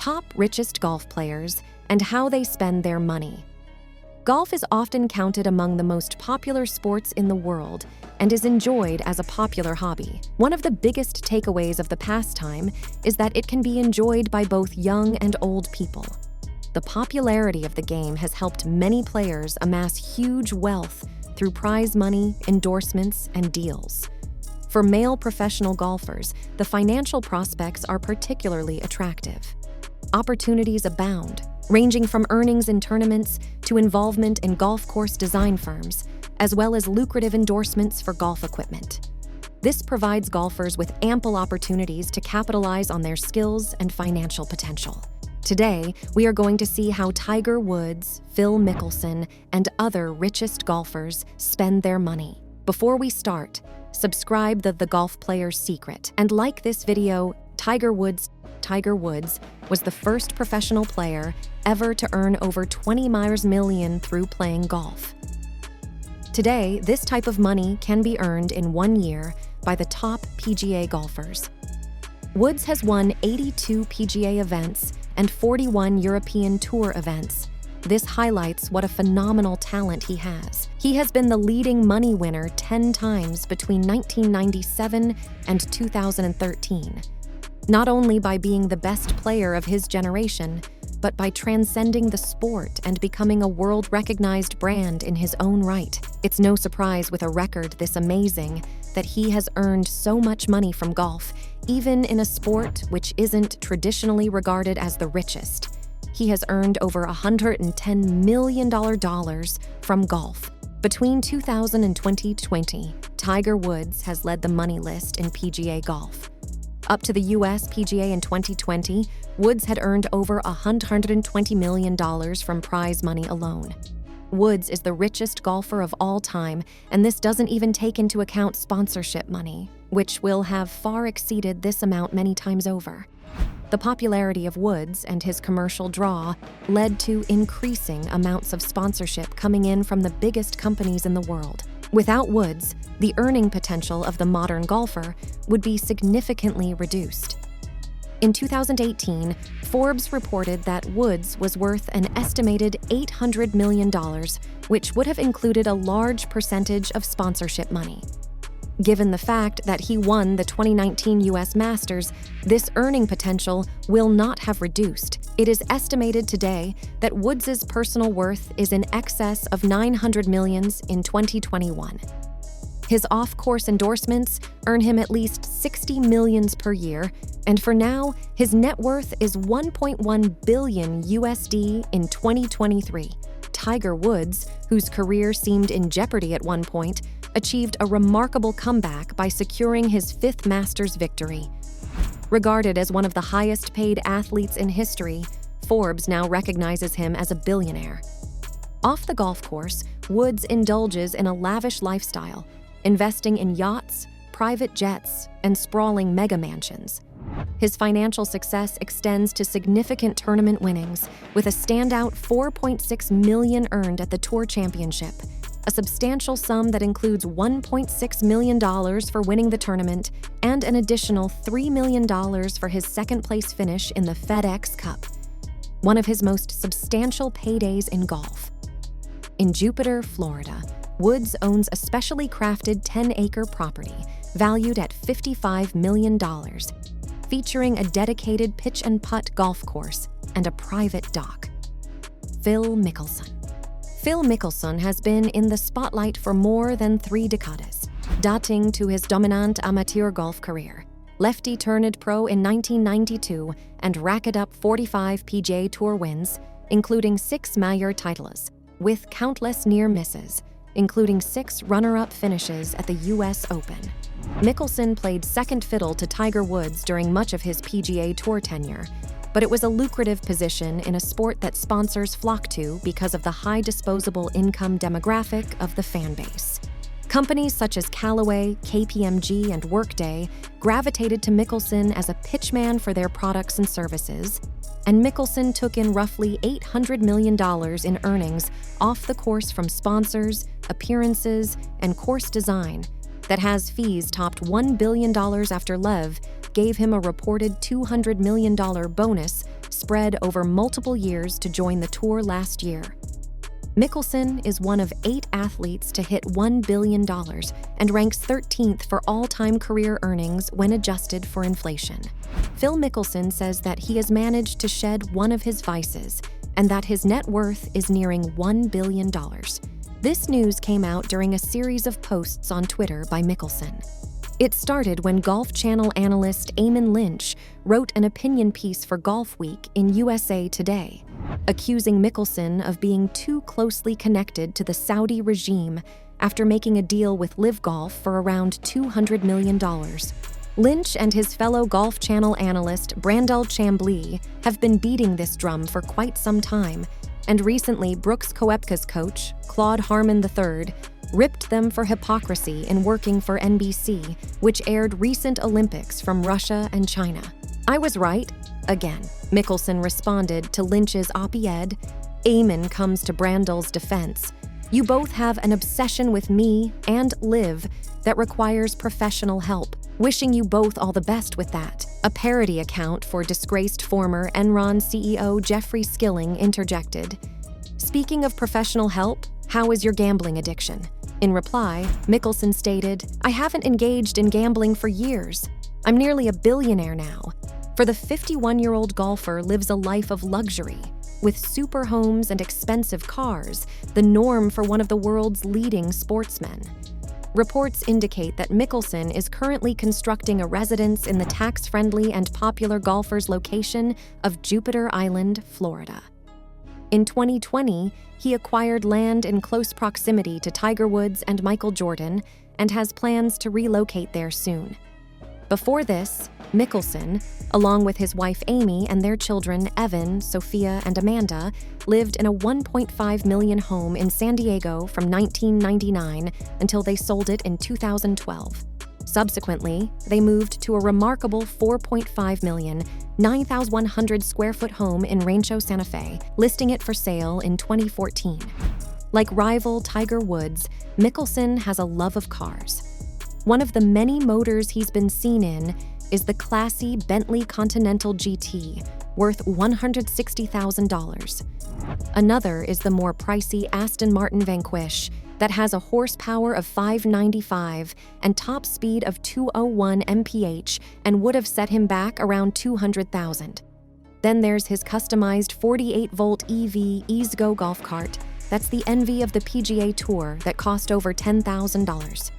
top richest golf players, and how they spend their money. Golf is often counted among the most popular sports in the world and is enjoyed as a popular hobby. One of the biggest takeaways of the pastime is that it can be enjoyed by both young and old people. The popularity of the game has helped many players amass huge wealth through prize money, endorsements, and deals. For male professional golfers, the financial prospects are particularly attractive. Opportunities abound, ranging from earnings in tournaments to involvement in golf course design firms, as well as lucrative endorsements for golf equipment. This provides golfers with ample opportunities to capitalize on their skills and financial potential. Today, we are going to see how Tiger Woods, Phil Mickelson, and other richest golfers spend their money. Before we start, subscribe to The Golf Player's Secret and like this video. Tiger Woods was the first professional player ever to earn over $20 million through playing golf. Today, this type of money can be earned in 1 year by the top PGA golfers. Woods has won 82 PGA events and 41 European Tour events. This highlights what a phenomenal talent he has. He has been the leading money winner 10 times between 1997 and 2013. Not only by being the best player of his generation, but by transcending the sport and becoming a world-recognized brand in his own right. It's no surprise with a record this amazing that he has earned so much money from golf, even in a sport which isn't traditionally regarded as the richest. He has earned over $110 million from golf. Between 2000 and 2020, Tiger Woods has led the money list in PGA golf. Up to the US PGA in 2020, Woods had earned over $120 million from prize money alone. Woods is the richest golfer of all time, and this doesn't even take into account sponsorship money, which will have far exceeded this amount many times over. The popularity of Woods and his commercial draw led to increasing amounts of sponsorship coming in from the biggest companies in the world. Without Woods, the earning potential of the modern golfer would be significantly reduced. In 2018, Forbes reported that Woods was worth an estimated $800 million, which would have included a large percentage of sponsorship money. Given the fact that he won the 2019 US Masters, this earning potential will not have reduced. It is estimated today that Woods' personal worth is in excess of $900 million in 2021. His off-course endorsements earn him at least $60 million per year, and for now, his net worth is $1.1 billion USD in 2023. Tiger Woods, whose career seemed in jeopardy at one point, achieved a remarkable comeback by securing his 5th Masters victory. Regarded as one of the highest-paid athletes in history, Forbes now recognizes him as a billionaire. Off the golf course, Woods indulges in a lavish lifestyle, investing in yachts, private jets, and sprawling mega mansions. His financial success extends to significant tournament winnings, with a standout $4.6 million earned at the Tour Championship, a substantial sum that includes $1.6 million for winning the tournament and an additional $3 million for his second-place finish in the FedEx Cup, one of his most substantial paydays in golf. In Jupiter, Florida, Woods owns a specially crafted 10-acre property valued at $55 million, featuring a dedicated pitch-and-putt golf course and a private dock. Phil Mickelson. Phil Mickelson has been in the spotlight for more than 3 decades, dating to his dominant amateur golf career. Lefty turned pro in 1992 and racked up 45 PGA Tour wins, including 6 major titles, with countless near misses, including 6 runner-up finishes at the US Open. Mickelson played second fiddle to Tiger Woods during much of his PGA Tour tenure, but it was a lucrative position in a sport that sponsors flock to because of the high disposable income demographic of the fan base. Companies such as Callaway, KPMG, and Workday gravitated to Mickelson as a pitchman for their products and services, and Mickelson took in roughly $800 million in earnings off the course from sponsors, appearances, and course design that has fees topped $1 billion after Lev gave him a reported $200 million bonus spread over multiple years to join the tour last year. Mickelson is one of 8 athletes to hit $1 billion and ranks 13th for all-time career earnings when adjusted for inflation. Phil Mickelson says that he has managed to shed one of his vices and that his net worth is nearing $1 billion. This news came out during a series of posts on Twitter by Mickelson. It started when Golf Channel analyst Eamon Lynch wrote an opinion piece for Golf Week in USA Today, accusing Mickelson of being too closely connected to the Saudi regime after making a deal with Live Golf for around $200 million. Lynch and his fellow Golf Channel analyst Brandel Chambly have been beating this drum for quite some time, and recently Brooks Koepka's coach, Claude Harmon III, ripped them for hypocrisy in working for NBC, which aired recent Olympics from Russia and China. "I was right, again," Mickelson responded to Lynch's op-ed. Eamon comes to Brandel's defense. "You both have an obsession with me and Liv that requires professional help. Wishing you both all the best with that." A parody account for disgraced former Enron CEO Jeffrey Skilling interjected, "Speaking of professional help, how is your gambling addiction?" In reply, Mickelson stated, "I haven't engaged in gambling for years. I'm nearly a billionaire now." For the 51-year-old golfer lives a life of luxury, with super homes and expensive cars, the norm for one of the world's leading sportsmen. Reports indicate that Mickelson is currently constructing a residence in the tax-friendly and popular golfers' location of Jupiter Island, Florida. In 2020, he acquired land in close proximity to Tiger Woods and Michael Jordan and has plans to relocate there soon. Before this, Mickelson, along with his wife Amy and their children Evan, Sophia, and Amanda, lived in a $1.5 million home in San Diego from 1999 until they sold it in 2012. Subsequently, they moved to a remarkable $4.5 million, 9,100 square foot home in Rancho Santa Fe, listing it for sale in 2014. Like rival Tiger Woods, Mickelson has a love of cars. One of the many motors he's been seen in is the classy Bentley Continental GT, worth $160,000. Another is the more pricey Aston Martin Vanquish that has a horsepower of 595 and top speed of 201 mph and would have set him back around $200,000. Then there's his customized 48-volt EV EaseGo golf cart that's the envy of the PGA Tour that cost over $10,000.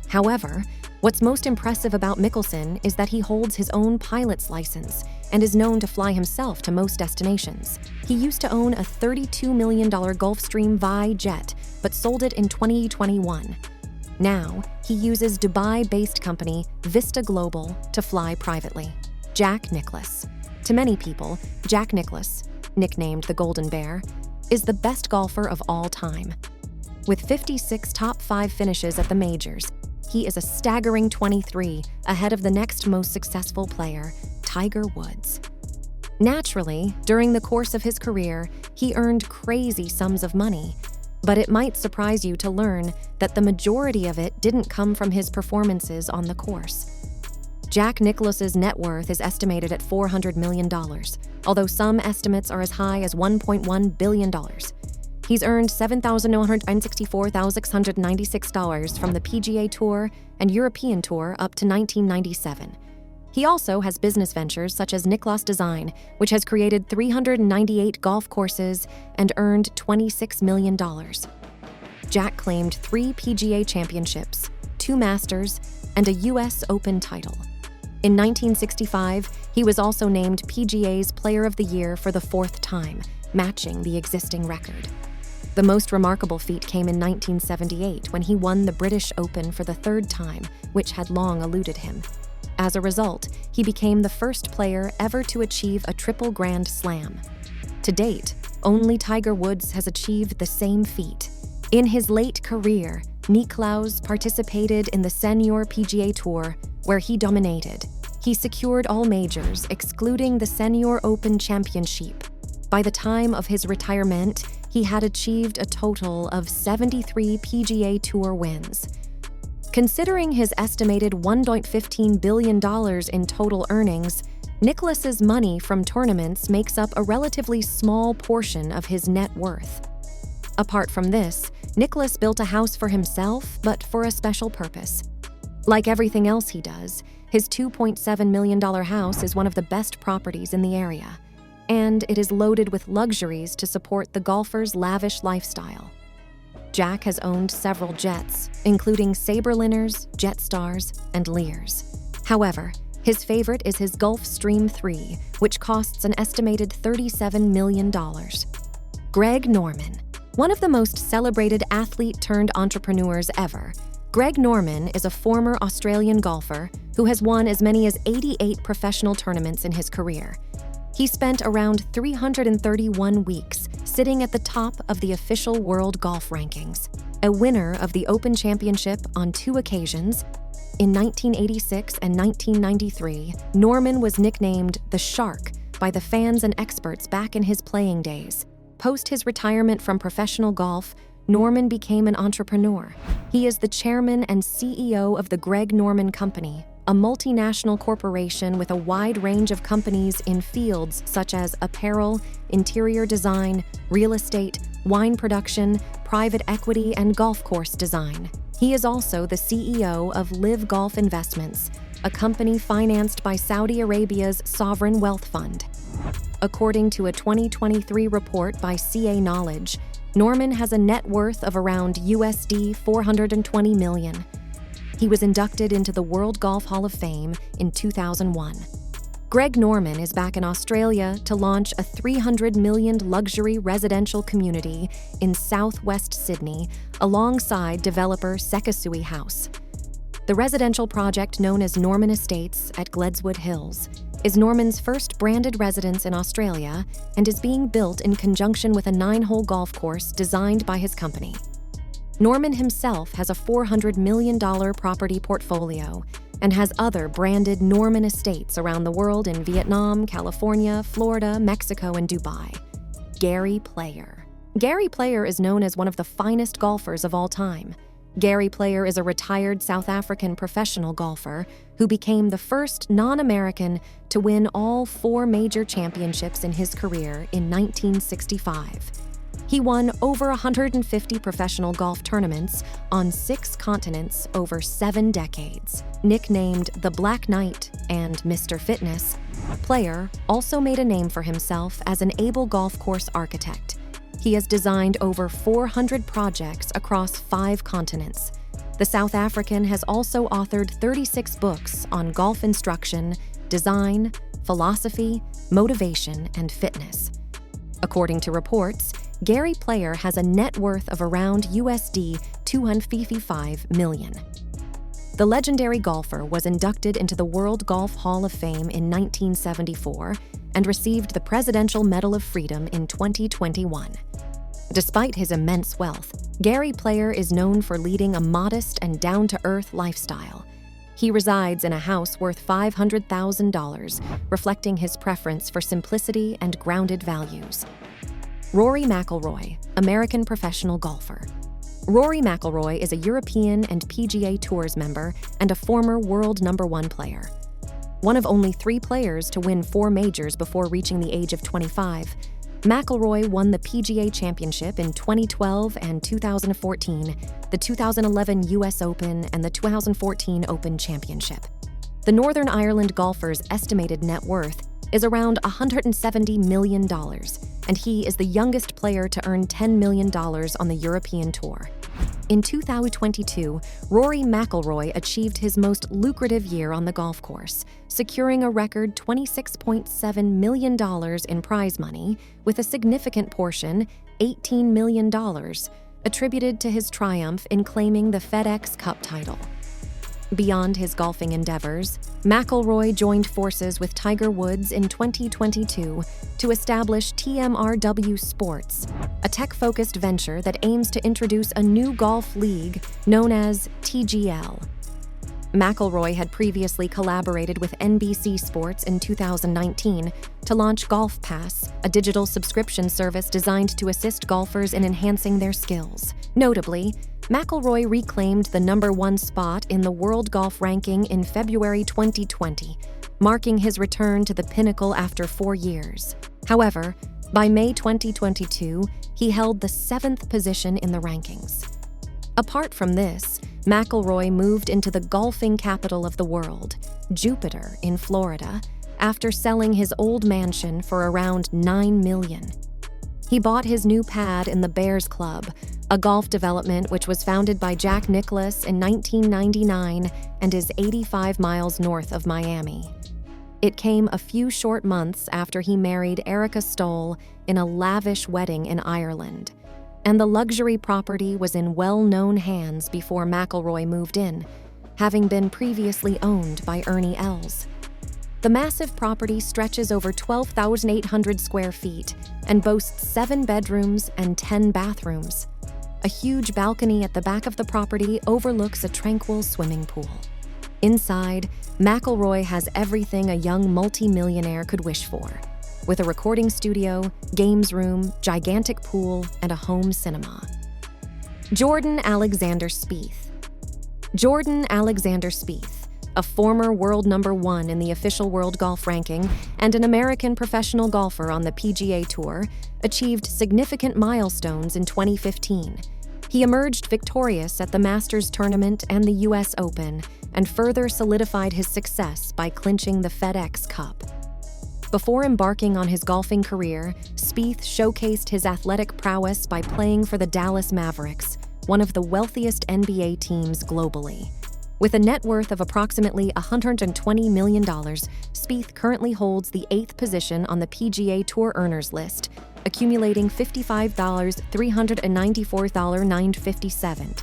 However, what's most impressive about Mickelson is that he holds his own pilot's license and is known to fly himself to most destinations. He used to own a $32 million Gulfstream Vi jet, but sold it in 2021. Now, he uses Dubai-based company Vista Global to fly privately. Jack Nicklaus. To many people, Jack Nicklaus, nicknamed the Golden Bear, is the best golfer of all time. With 56 top 5 finishes at the majors, he is a staggering 23 ahead of the next most successful player, Tiger Woods. Naturally, during the course of his career, he earned crazy sums of money, but it might surprise you to learn that the majority of it didn't come from his performances on the course. Jack Nicklaus's net worth is estimated at $400 million, although some estimates are as high as $1.1 billion. He's earned $7,964,696 from the PGA Tour and European Tour up to 1997. He also has business ventures such as Nicklaus Design, which has created 398 golf courses and earned $26 million. Jack claimed 3 PGA championships, 2 Masters, and a US Open title. In 1965, he was also named PGA's Player of the Year for the 4th time, matching the existing record. The most remarkable feat came in 1978 when he won the British Open for the 3rd time, which had long eluded him. As a result, he became the first player ever to achieve a triple Grand Slam. To date, only Tiger Woods has achieved the same feat. In his late career, Nicklaus participated in the Senior PGA Tour, where he dominated. He secured all majors, excluding the Senior Open Championship. By the time of his retirement, he had achieved a total of 73 PGA Tour wins. Considering his estimated $1.15 billion in total earnings, Nicklaus's money from tournaments makes up a relatively small portion of his net worth. Apart from this, Nicklaus built a house for himself, but for a special purpose. Like everything else he does, his $2.7 million house is one of the best properties in the area, and it is loaded with luxuries to support the golfer's lavish lifestyle. Jack has owned several jets, including Saberliners, Jetstars, and Lears. However, his favorite is his Gulfstream III, which costs an estimated $37 million. Greg Norman. One of the most celebrated athlete-turned-entrepreneurs ever, Greg Norman is a former Australian golfer who has won as many as 88 professional tournaments in his career. He spent around 331 weeks sitting at the top of the official world golf rankings, a winner of the Open Championship on 2 occasions. In 1986 and 1993, Norman was nicknamed the Shark by the fans and experts back in his playing days. Post his retirement from professional golf, Norman became an entrepreneur. He is the chairman and CEO of the Greg Norman Company, a multinational corporation with a wide range of companies in fields such as apparel, interior design, real estate, wine production, private equity, and golf course design. He is also the CEO of Live Golf Investments, a company financed by Saudi Arabia's sovereign wealth fund. According to a 2023 report by CA Knowledge, Norman has a net worth of around USD 420 million. He was inducted into the World Golf Hall of Fame in 2001. Greg Norman is back in Australia to launch a $300 million luxury residential community in southwest Sydney alongside developer Sekisui House. The residential project known as Norman Estates at Gledswood Hills is Norman's first branded residence in Australia and is being built in conjunction with a 9-hole golf course designed by his company. Norman himself has a $400 million property portfolio and has other branded Norman Estates around the world in Vietnam, California, Florida, Mexico, and Dubai. Gary Player. Gary Player is known as one of the finest golfers of all time. Gary Player is a retired South African professional golfer who became the first non-American to win all 4 major championships in his career in 1965. He won over 150 professional golf tournaments on 6 continents over 7 decades. Nicknamed the Black Knight and Mr. Fitness, Player also made a name for himself as an able golf course architect. He has designed over 400 projects across 5 continents. The South African has also authored 36 books on golf instruction, design, philosophy, motivation, and fitness. According to reports, Gary Player has a net worth of around USD 255 million. The legendary golfer was inducted into the World Golf Hall of Fame in 1974 and received the Presidential Medal of Freedom in 2021. Despite his immense wealth, Gary Player is known for leading a modest and down-to-earth lifestyle. He resides in a house worth $500,000, reflecting his preference for simplicity and grounded values. Rory McIlroy, American professional golfer. Rory McIlroy is a European and PGA Tours member and a former world #1 player. One of only 3 players to win 4 majors before reaching the age of 25, McIlroy won the PGA Championship in 2012 and 2014, the 2011 US Open, and the 2014 Open Championship. The Northern Ireland golfer's estimated net worth is around $170 million, and he is the youngest player to earn $10 million on the European Tour. In 2022, Rory McIlroy achieved his most lucrative year on the golf course, securing a record $26.7 million in prize money, with a significant portion, $18 million, attributed to his triumph in claiming the FedEx Cup title. Beyond his golfing endeavors, McIlroy joined forces with Tiger Woods in 2022 to establish TMRW Sports, a tech-focused venture that aims to introduce a new golf league known as TGL. McIlroy had previously collaborated with NBC Sports in 2019 to launch Golf Pass, a digital subscription service designed to assist golfers in enhancing their skills. Notably, McIlroy reclaimed the #1 spot in the World Golf Ranking in February 2020, marking his return to the pinnacle after 4 years. However, by May 2022, he held the 7th position in the rankings. Apart from this, McIlroy moved into the golfing capital of the world, Jupiter in Florida, after selling his old mansion for around $9 million. He bought his new pad in the Bears Club, a golf development which was founded by Jack Nicklaus in 1999 and is 85 miles north of Miami. It came a few short months after he married Erica Stoll in a lavish wedding in Ireland, and the luxury property was in well-known hands before McIlroy moved in, having been previously owned by Ernie Els. The massive property stretches over 12,800 square feet and boasts 7 bedrooms and 10 bathrooms. A huge balcony at the back of the property overlooks a tranquil swimming pool. Inside, McIlroy has everything a young multi-millionaire could wish for, with a recording studio, games room, gigantic pool, and a home cinema. Jordan Alexander Spieth. Jordan Alexander Spieth, a former world number 1 in the official world golf ranking and an American professional golfer on the PGA Tour, achieved significant milestones in 2015. He emerged victorious at the Masters Tournament and the US Open, and further solidified his success by clinching the FedEx Cup. Before embarking on his golfing career, Spieth showcased his athletic prowess by playing for the Dallas Mavericks, one of the wealthiest NBA teams globally. With a net worth of approximately $120 million, Spieth currently holds the 8th position on the PGA Tour earners list, accumulating $55,394,957.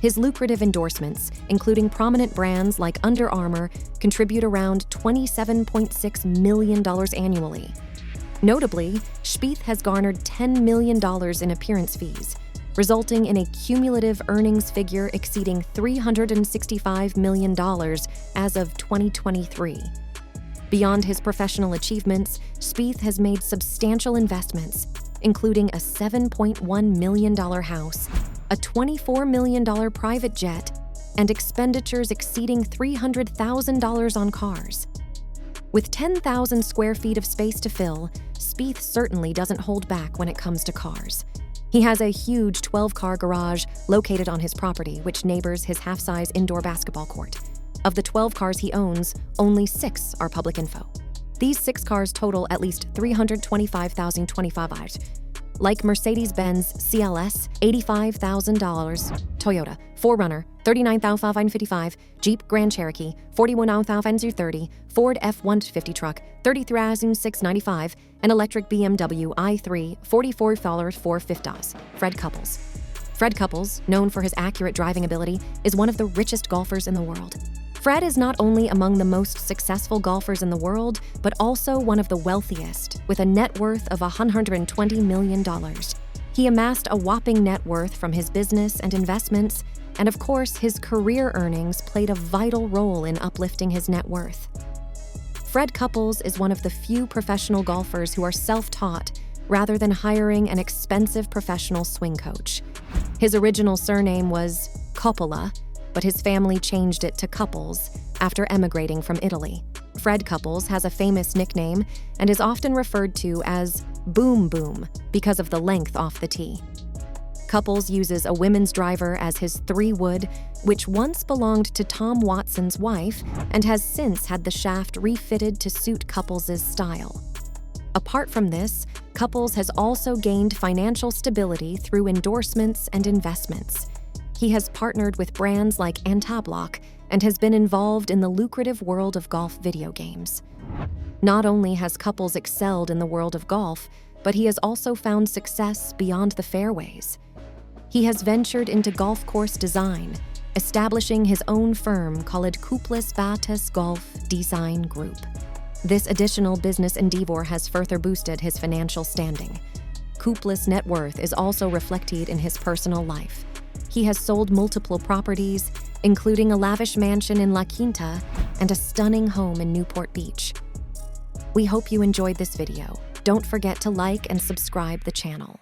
His lucrative endorsements, including prominent brands like Under Armour, contribute around $27.6 million annually. Notably, Spieth has garnered $10 million in appearance fees, resulting in a cumulative earnings figure exceeding $365 million as of 2023. Beyond his professional achievements, Spieth has made substantial investments, including a $7.1 million house, a $24 million private jet, and expenditures exceeding $300,000 on cars. With 10,000 square feet of space to fill, Spieth certainly doesn't hold back when it comes to cars. He has a huge 12-car garage located on his property, which neighbors his half-size indoor basketball court. Of the 12 cars he owns, only 6 are public info. These 6 cars total at least $325,025. Like Mercedes-Benz CLS, $85,000, Toyota 4Runner, $39,555, Jeep Grand Cherokee, $41,530, Ford F-150 truck, $30,695, and electric BMW i3, $44,450. Fred Couples. Fred Couples, known for his accurate driving ability, is one of the richest golfers in the world. Fred is not only among the most successful golfers in the world, but also one of the wealthiest, with a net worth of $120 million. He amassed a whopping net worth from his business and investments, and of course, his career earnings played a vital role in uplifting his net worth. Fred Couples is one of the few professional golfers who are self-taught rather than hiring an expensive professional swing coach. His original surname was Coppola, but his family changed it to Couples after emigrating from Italy. Fred Couples has a famous nickname and is often referred to as Boom Boom because of the length off the tee. Couples uses a women's driver as his 3-wood, which once belonged to Tom Watson's wife and has since had the shaft refitted to suit Couples' style. Apart from this, Couples has also gained financial stability through endorsements and investments. He has partnered with brands like Antablock and has been involved in the lucrative world of golf video games. Not only has Couples excelled in the world of golf, but he has also found success beyond the fairways. He has ventured into golf course design, establishing his own firm called Couples Bates Golf Design Group. This additional business endeavor has further boosted his financial standing. Couples' net worth is also reflected in his personal life. He has sold multiple properties, including a lavish mansion in La Quinta and a stunning home in Newport Beach. We hope you enjoyed this video. Don't forget to like and subscribe the channel.